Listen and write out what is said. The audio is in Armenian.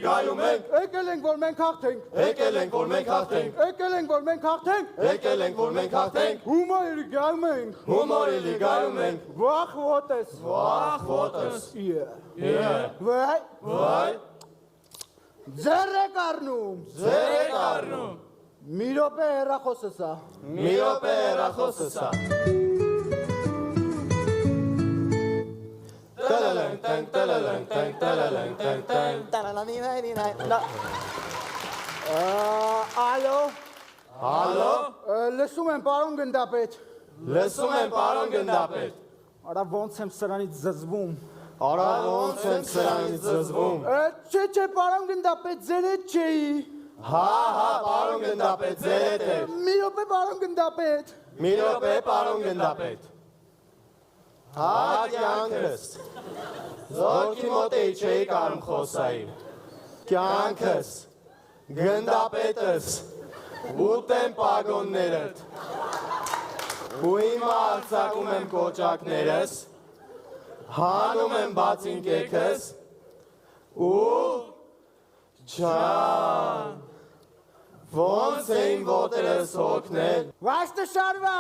գայում ենք, եկել ենք որ մենք հաղթենք, եկել ենք որ մենք հաղթենք, եկել ենք որ մենք հաղթենք, եկել ենք որ մենք հաղթենք, հումորի գայում ենք, հումորի լիգայում ենք, վախ ոտես, վախ ոտս, վայ, վայ, ձեր եք առնում, ձեր եք առնում, մի րոպե հեռախոսը սա, մի րոպե հեռախոսը սա, ալո, Ալո, լսում եմ պարոն գնդապետ, լսում եմ պարոն գնդապետ, արա ոնց եմ սրանից զզվում, արա ոնց եմ սրանից զզվում, չէ, պարոն գնդապետ, ձեր հետ չէի, հա, պարոն գնդապետ, ձեր հետ էր, մի րոպե պարոն գնդապետ, մի րոպե պարոն գնդապետ, հա կյանքս, զորքի մոտ էի չէի կարում խոսայի, կյանքս, գնդապետս, ուտեմ պագոններըդ, ու հիմա արձակում եմ կոճակներս, հանում եմ բացինկեքս, ու ջան, ոնց էին ոտերս հոգնել, վաշտը շարվա,